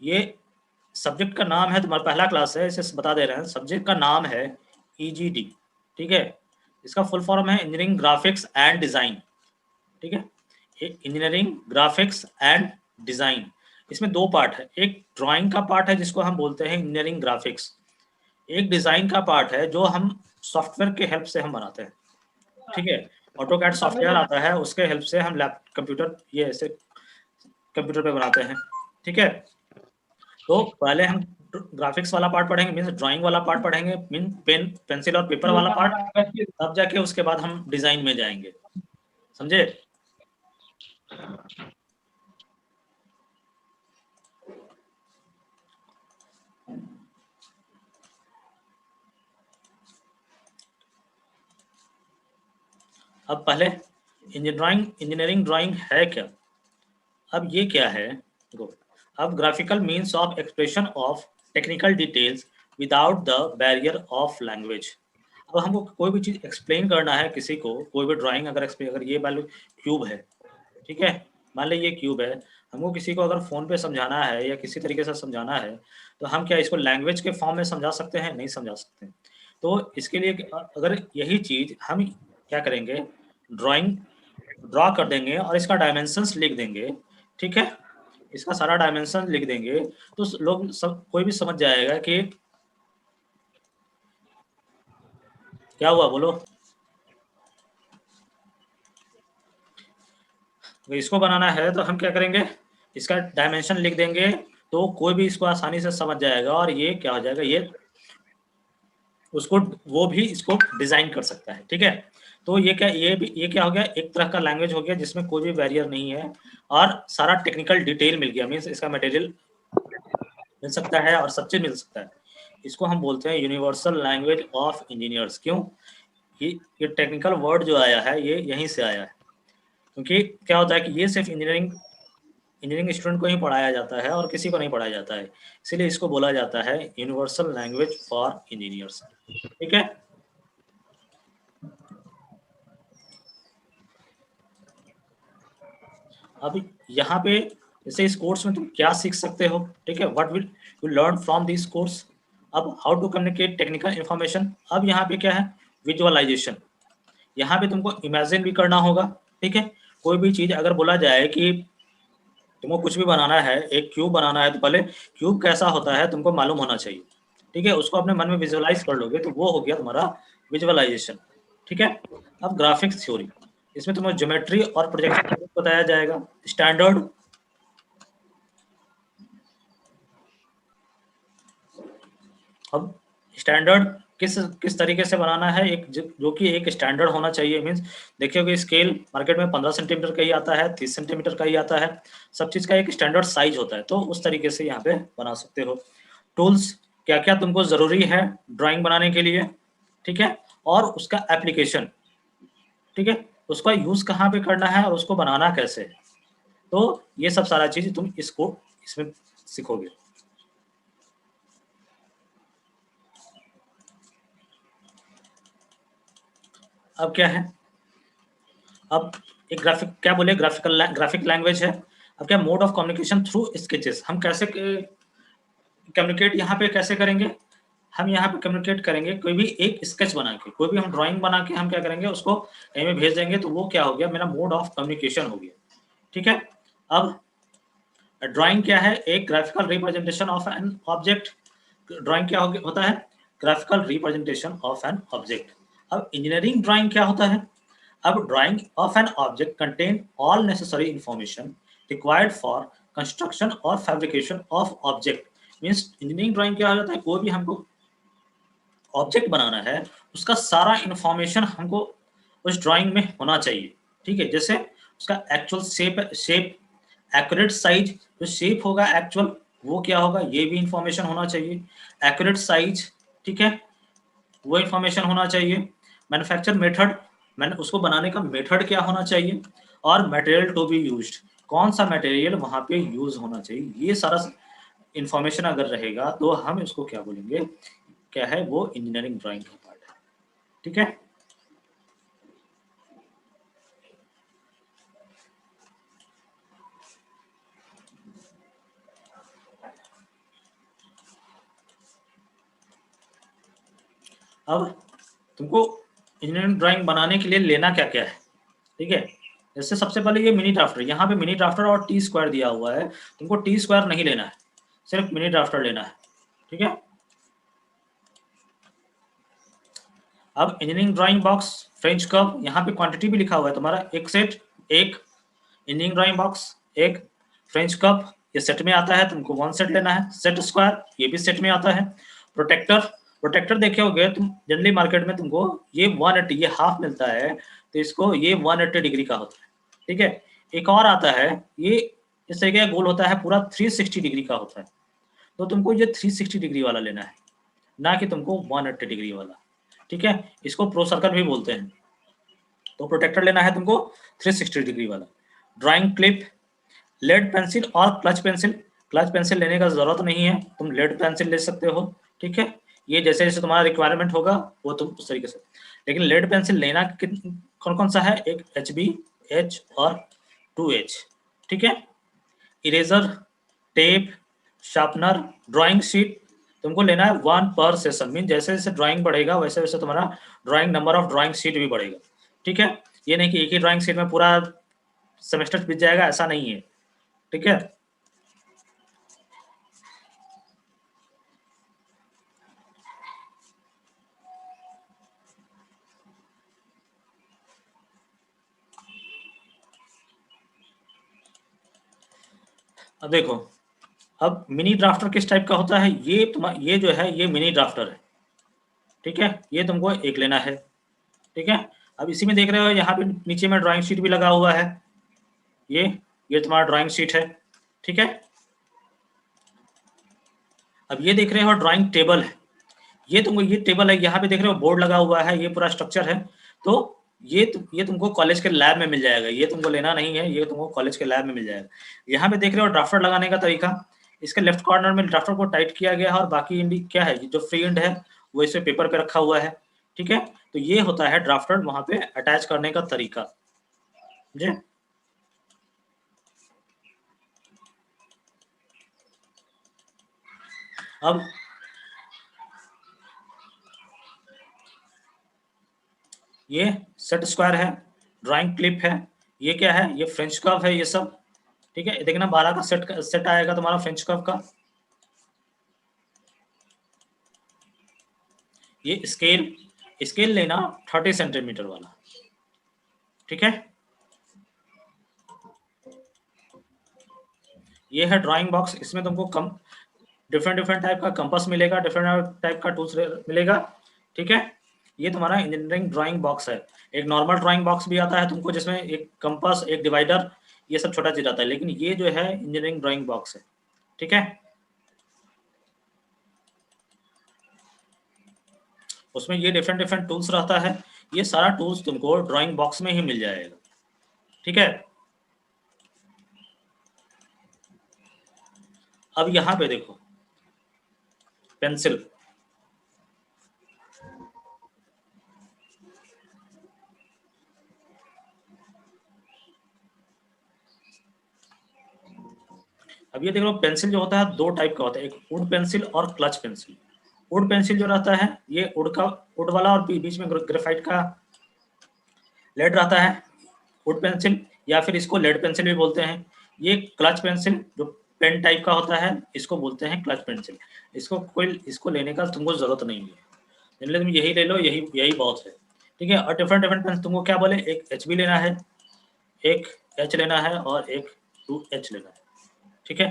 ये सब्जेक्ट का नाम है, तुम्हारा पहला क्लास है, इसे बता दे रहे हैं, सब्जेक्ट का नाम है ईजीडी, ठीक है। इसका फुल फॉर्म है इंजीनियरिंग ग्राफिक्स एंड डिजाइन, ठीक है। इंजीनियरिंग ग्राफिक्स एंड डिजाइन, इसमें दो पार्ट है, एक ड्राइंग का पार्ट है जिसको हम बोलते हैं इंजीनियरिंग ग्राफिक्स, एक डिजाइन का पार्ट है जो हम सॉफ्टवेयर के हेल्प से हम बनाते हैं, ठीक है। ऑटोकैड सॉफ्टवेयर आता है, उसके हेल्प से हम लैप कंप्यूटर ये ऐसे कंप्यूटर पे बनाते हैं, ठीक है। तो पहले हम ग्राफिक्स वाला पार्ट पढ़ेंगे, मीन्स ड्राइंग वाला पार्ट पढ़ेंगे, मीन पेन पेंसिल और पेपर वाला पार्ट, तब जाके उसके बाद हम डिजाइन में जाएंगे, समझे। अब पहले इंजीनियरिंग ड्राइंग है क्या। अब ये क्या है, देखो, अब graphical means of expression of technical details without the barrier of language. अब हमको कोई भी चीज एक्सप्लेन करना है किसी को, कोई भी ड्राइंग अगर एक्सप्लेन, अगर ये मान लो क्यूब है, ठीक है, मान लो ये क्यूब है, हमको किसी को अगर फोन पे समझाना है या किसी तरीके से समझाना है, तो हम क्या इसको लैंग्वेज के फॉर्म में समझा सकते हैं, नहीं समझा सकते। तो इसके लिए अगर यही चीज हम क्या करेंगे, ड्राइंग ड्रॉ कर देंगे और इसका डायमेंशंस लिख देंगे, ठीक है, इसका सारा डायमेंशन लिख देंगे, तो लोग सब कोई भी समझ जाएगा कि क्या हुआ, बोलो। तो इसको बनाना है तो हम क्या करेंगे, इसका डायमेंशन लिख देंगे, तो कोई भी इसको आसानी से समझ जाएगा, और ये क्या हो जाएगा, ये उसको वो भी इसको डिजाइन कर सकता है, ठीक है। तो ये क्या, ये क्या हो गया, एक तरह का लैंग्वेज हो गया जिसमें कोई भी बैरियर नहीं है, और सारा टेक्निकल डिटेल मिल गया, मीन्स इसका मटेरियल मिल सकता है और सब चीज मिल सकता है। इसको हम बोलते हैं यूनिवर्सल लैंग्वेज ऑफ इंजीनियर्स। क्यों, ये टेक्निकल वर्ड जो आया है ये यहीं से आया है, क्योंकि क्या होता है कि ये सिर्फ इंजीनियरिंग स्टूडेंट को ही पढ़ाया जाता है और किसी को नहीं पढ़ाया जाता है, इसीलिए इसको बोला जाता है यूनिवर्सल लैंग्वेज फॉर इंजीनियर्स, ठीक है। अब यहाँ पे जैसे इस कोर्स में तुम क्या सीख सकते हो, ठीक है, what will you learn from this course. अब how to communicate technical information, अब यहाँ पे क्या है, विजुअलाइजेशन, यहाँ पे तुमको इमेजिन भी करना होगा, ठीक है। कोई भी चीज अगर बोला जाए कि तुमको कुछ भी बनाना है, एक क्यूब बनाना है, तो पहले क्यूब कैसा होता है तुमको मालूम होना चाहिए, ठीक है, उसको अपने मन में विजुअलाइज कर लोगे तो वो हो गया तुम्हारा विजुअलाइजेशन, ठीक है। अब ग्राफिक्स थ्योरी, इसमें तुम्हें ज्योमेट्री और प्रोजेक्शन बताया जाएगा, स्टैंडर्ड, अब स्टैंडर्ड किस किस तरीके से बनाना है, एक जो कि एक स्टैंडर्ड होना चाहिए, मीन्स देखिए स्केल मार्केट में 15 सेंटीमीटर का ही आता है, 30 सेंटीमीटर का ही आता है, सब चीज का एक स्टैंडर्ड साइज होता है, तो उस तरीके से यहाँ पे बना सकते हो। टूल्स, क्या क्या तुमको जरूरी है ड्राइंग बनाने के लिए, ठीक है, और उसका एप्लीकेशन, ठीक है, उसका यूज कहाँ पे करना है और उसको बनाना कैसे है, तो ये सब सारा चीज तुम इसको इसमें सीखोगे। अब क्या है, अब एक ग्राफिक क्या बोले, ग्राफिक लैंग्वेज है। अब क्या, mode of communication through sketches, हम कैसे कम्युनिकेट यहाँ पे कैसे करेंगे, हम यहाँ पे कम्युनिकेट करेंगे कोई भी एक स्केच बना के, कोई भी हम ड्राइंग बना के हम क्या करेंगे, उसको कहीं में भेज देंगे, तो वो क्या हो गया, मेरा मोड ऑफ कम्युनिकेशन हो गया, ठीक है। अब ड्राइंग क्या है, एक graphical representation of an object, drawing क्या होता है, graphical representation of an object. अब इंजीनियरिंग ड्राइंग क्या होता है, अब drawing of an object contain all necessary information required for construction और fabrication of object. Means engineering drawing क्या हो जाता है, कोई भी हमको ऑब्जेक्ट बनाना है, उसका सारा इंफॉर्मेशन हमको उस ड्राइंग में होना चाहिए, ठीक है, जैसे उसका एक्चुअल शेप एक्यूरेट साइज, जो शेप होगा एक्चुअल वो क्या होगा, ये भी इंफॉर्मेशन होना चाहिए, एक्यूरेट साइज, ठीक है, वो इंफॉर्मेशन होना चाहिए, मैन्युफैक्चर मेथड, मैंने उसको बनाने का मेथड क्या होना चाहिए, और मटेरियल टू बी यूज्ड, कौन सा मटेरियल वहां पे यूज होना चाहिए, ये सारा इंफॉर्मेशन अगर रहेगा तो हम इसको क्या बोलेंगे, क्या है वो इंजीनियरिंग ड्राइंग का पार्ट है, ठीक है। अब तुमको इंजीनियरिंग ड्राइंग बनाने के लिए लेना क्या क्या है, ठीक है। जैसे सबसे पहले ये मिनी ड्राफ्टर, यहाँ पे मिनी ड्राफ्टर और टी स्क्वायर दिया हुआ है, तुमको टी स्क्वायर नहीं लेना है, सिर्फ मिनी ड्राफ्टर लेना है, ठीक है। अब engineering drawing box, French curve, यहाँ पे क्वांटिटी भी लिखा हुआ है तुम्हारा, एक सेट, एक इंजीनियरिंग ड्राइंग बॉक्स, एक फ्रेंच कर्व, ये सेट में आता है, तुमको 1 सेट लेना है। सेट स्क्वायर, ये भी सेट में आता है। प्रोटेक्टर, प्रोटेक्टर देखे होगे तुम जनरली मार्केट में, तुमको ये 180, ये हाफ मिलता है, तो इसको ये 180 डिग्री का होता है, ठीक है। एक और आता है, ये इस तरीके का गोल होता है, पूरा 360 डिग्री का होता है, तो तुमको ये 360 डिग्री वाला लेना है, ना कि तुमको 180 डिग्री वाला, ठीक है। इसको प्रो सर्कल भी बोलते हैं। तो प्रोटेक्टर लेना है तुमको 360 डिग्री वाला। ड्राइंग क्लिप, लेड पेंसिल और क्लच पेंसिल, क्लच पेंसिल लेने का जरूरत नहीं है, तुम लेड पेंसिल ले सकते हो, ठीक है। ये जैसे जैसे तुम्हारा रिक्वायरमेंट होगा वो तुम उस तरीके से, लेकिन लेड पेंसिल लेना कौन कौन सा है, एक HB, H और 2H, ठीक है। Eraser, tape, sharpener, drawing sheet, तुमको लेना है 1 पर सेशन, मीन जैसे जैसे ड्राइंग बढ़ेगा वैसे वैसे तुम्हारा drawing number of drawing sheet भी बढ़ेगा, ठीक है। ये नहीं कि एक ही ड्राइंग शीट में पूरा सेमेस्टर बीत जाएगा, ऐसा नहीं है, ठीक है। अब देखो, अब मिनी ड्राफ्टर किस टाइप का होता है, ये जो है ये मिनी ड्राफ्टर है, ठीक है। ये तुमको एक लेना है, ठीक है। अब इसी में देख रहे हो यहाँ पे नीचे में ड्राइंग शीट भी लगा हुआ है, ये तुम्हारा ड्राइंग शीट है, ठीक है। अब ये देख रहे हो ड्राइंग टेबल है, ये तुमको ये टेबल है, यहाँ पे देख रहे हो बोर्ड लगा हुआ है, ये पूरा स्ट्रक्चर है, तो ये तुमको कॉलेज के लैब में मिल जाएगा, ये तुमको लेना नहीं है, ये तुमको कॉलेज के लैब में मिल जाएगा। यहाँ पे देख रहे हो ड्राफ्टर लगाने का तरीका, इसके लेफ्ट कॉर्नर में ड्राफ्टर को टाइट किया गया है, और बाकी क्या है, जो फ्री एंड है वो इसे पेपर पे रखा हुआ है, ठीक है। तो ये होता है ड्राफ्टर वहां पे अटैच करने का तरीका, जी। अब ये सेट स्क्वायर है, ड्राइंग क्लिप है, ये क्या है, ये फ्रेंच कर्व है, ये सब, ठीक है। देखना 12 का सेट आएगा तुम्हारा फ्रेंच कर्व का। ये स्केल लेना 30 सेंटीमीटर वाला, ठीक है। ये है ड्राइंग बॉक्स, इसमें तुमको डिफरेंट टाइप का कंपास मिलेगा, डिफरेंट टाइप का टूल्स मिलेगा, ठीक है। ये तुम्हारा इंजीनियरिंग ड्राइंग बॉक्स है। एक नॉर्मल ड्राइंग बॉक्स भी आता है तुमको, जिसमें एक कंपास, एक डिवाइडर, ये सब छोटा चीज आता है, लेकिन ये जो है इंजीनियरिंग ड्राइंग बॉक्स है, ठीक है। उसमें ये डिफरेंट टूल्स रहता है, ये सारा टूल्स तुमको ड्राइंग बॉक्स में ही मिल जाएगा, ठीक है। अब यहाँ पे देखो पेंसिल, अब ये देखो पेंसिल जो होता है 2 टाइप का होता है, एक वुड पेंसिल और क्लच पेंसिल। वुड पेंसिल जो रहता है ये वुड वाला, और बीच में ग्रेफाइट का लेड रहता है, वुड पेंसिल, या फिर इसको लेड पेंसिल भी बोलते हैं। ये क्लच पेंसिल जो पेन टाइप का होता है, इसको बोलते हैं क्लच पेंसिल। इसको लेने का तुमको जरूरत नहीं है, इसलिए तुम यही ले लो, यही यही बहुत है, ठीक है। और डिफरेंट पेन तुमको क्या बोले, एक HB लेना है, एक H लेना है, और एक 2H लेना है, ठीक है।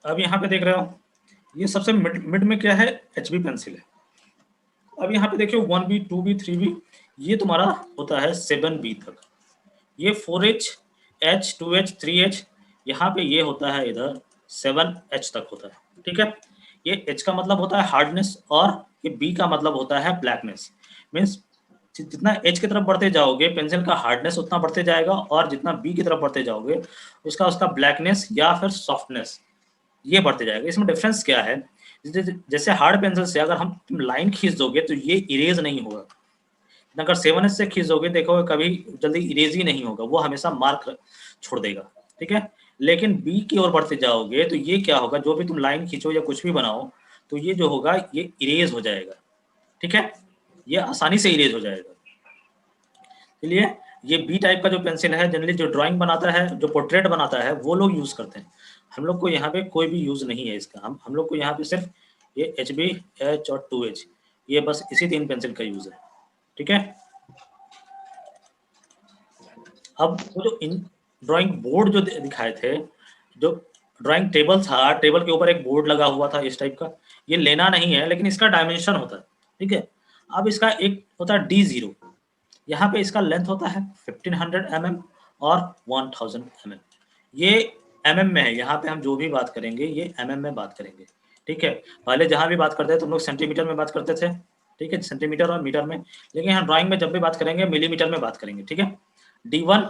अब यहाँ पे देख रहे हो, ये सबसे मिड में क्या है, HB पेंसिल है। अब यहाँ पे देखियो 1B, 2B, 3B, ये तुम्हारा होता है 7B तक। ये 4H, H, 2H, 3H, यहाँ पे ये होता है इधर 7H तक होता है, ठीक है। ये H का मतलब होता है हार्डनेस, और ये B का मतलब होता है ब्लैकनेस। मीन्स जितना H की तरफ बढ़ते जाओगे पेंसिल का हार्डनेस उतना बढ़ते जाएगा, और जितना B की तरफ बढ़ते जाओगे उसका ब्लैकनेस या फिर सॉफ्टनेस ये बढ़ते जाएगा। इसमें डिफरेंस क्या है, जैसे हार्ड पेंसिल से अगर हम तुम लाइन खींच दोगे तो ये इरेज नहीं होगा, अगर 7H से खींचोगे देखोगे कभी जल्दी इरेज ही नहीं होगा, वो हमेशा मार्क छोड़ देगा, ठीक है। लेकिन बी की ओर बढ़ते जाओगे तो ये क्या होगा, जो भी तुम लाइन खींचो या कुछ भी बनाओ तो ये जो होगा ये इरेज हो जाएगा, ठीक है, ये आसानी से इरेज हो जाएगा। इसलिए ये बी टाइप का जो पेंसिल है जनरली जो ड्राइंग बनाता है, जो पोर्ट्रेट बनाता है वो लोग यूज करते हैं। हम लोग को यहाँ पे कोई भी यूज नहीं है इसका, हम लोग को यहाँ पे सिर्फ ये HB, H और 2H, ये बस इसी 3 पेंसिल का यूज है, ठीक है। अब वो जो इन ड्राइंग बोर्ड जो दिखाए थे, जो ड्राइंग टेबल था, टेबल के ऊपर एक बोर्ड लगा हुआ था इस टाइप का, ये लेना नहीं है लेकिन इसका डायमेंशन होता है, ठीक है। अब इसका एक होता है D0, यहाँ पे इसका लेंथ होता है 1500 mm और 1000 mm। ये mm में है, यहाँ पे हम जो भी बात करेंगे ये mm में बात करेंगे, ठीक है। पहले जहाँ भी बात करते थे तुम लोग सेंटीमीटर में बात करते थे, ठीक है, सेंटीमीटर और मीटर में, लेकिन यहाँ ड्राइंग में जब भी बात करेंगे मिलीमीटर में बात करेंगे, ठीक है। D1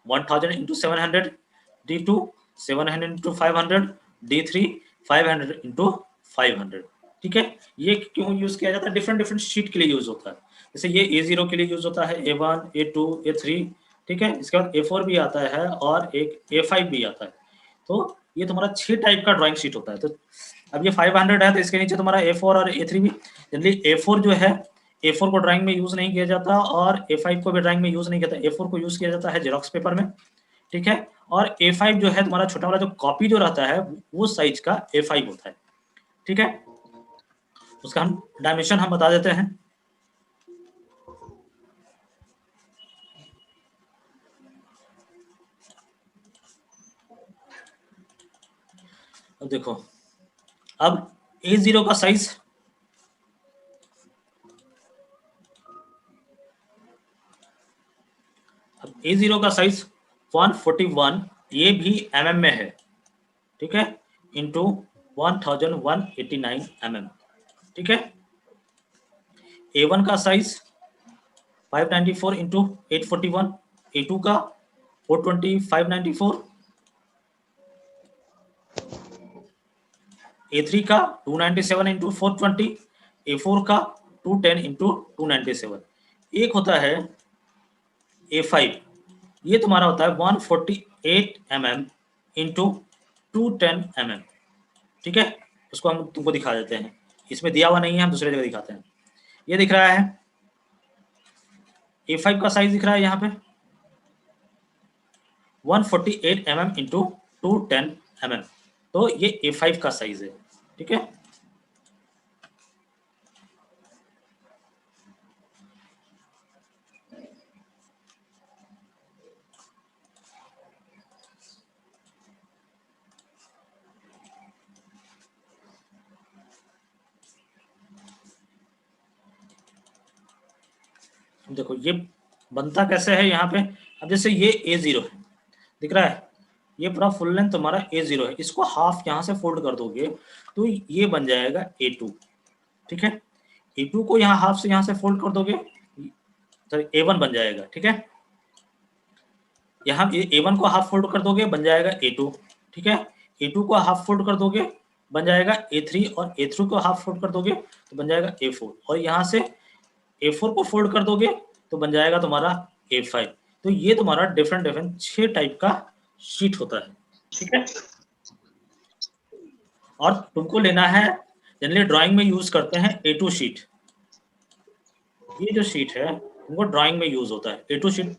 1000 into 700, D2 700 into 500, D3 500 into 500, ठीक है। ये क्यों यूज किया जाता है, डिफरेंट डिफरेंट शीट के लिए यूज होता है। जैसे ये A0 के लिए यूज होता है, A1, A2, A3, ठीक है। इसके बाद A4 भी आता है और एक A5 भी आता है। तो ये तुम्हारा 6 टाइप का ड्राइंग शीट होता है। तो अब ये 500 है तो इसके नीचे तुम्हारा A4 और A3 भी। जनरली A4 जो है, A4 को ड्राइंग में यूज नहीं किया जाता और A5 को भी ड्राइंग में यूज नहीं किया जाता। A4 को यूज किया जाता है जेरोक्स पेपर में, ठीक है। और A5 जो है तुम्हारा छोटा वाला जो कॉपी जो रहता है वो साइज का A5 होता है, ठीक है। उसका हम डायमेंशन हम बता देते हैं। अब देखो, अब A0 का साइज, अब A0 का साइज 141, ये भी mm में है, ठीक है, इंटू 1189 mm, ठीक है। A1 का साइज 594 इंटू 841, A2 का 420 594, A3 का 297 इंटू 420, A4 का 210 इंटू 297। एक होता है A5, ये तुम्हारा होता है 148 mm इंटू 210 mm, ठीक है। उसको हम तुमको दिखा देते हैं, इसमें दिया हुआ नहीं है, हम दूसरे जगह दिखाते हैं। ये दिख रहा है A5 का साइज दिख रहा है यहाँ पे 148 mm इंटू 210 mm, तो ये A5 का साइज है, ठीक है। देखो ये बनता कैसे है यहाँ पे। अब जैसे ये A0 है, दिख रहा है, ये पूरा फुल लेंथ तुम्हारा A0 है, इसको हाफ यहाँ से फोल्ड कर दोगे तो ये बन जाएगा A2, ठीक है। A2 को यहाँ हाफ से यहाँ से फोल्ड कर दोगे तो A1 बन जाएगा, ठीक है। यहाँ A1 को हाफ फोल्ड कर दोगे बन जाएगा A2, ठीक है। A2 को हाफ फोल्ड कर दोगे बन जाएगा A3 और A3 को हाफ फोल्ड कर दोगे तो बन जाएगा A4 और यहाँ से A4 को फोल्ड कर दोगे तो बन जाएगा तुम्हारा A5। तो ये तुम्हारा डिफरेंट डिफरेंट 6 टाइप का शीट होता है, ठीक है। और तुमको लेना है, जनरली ड्राइंग में यूज करते हैं A2 शीट। ये जो शीट है तुमको ड्राइंग में यूज होता है, A2 शीट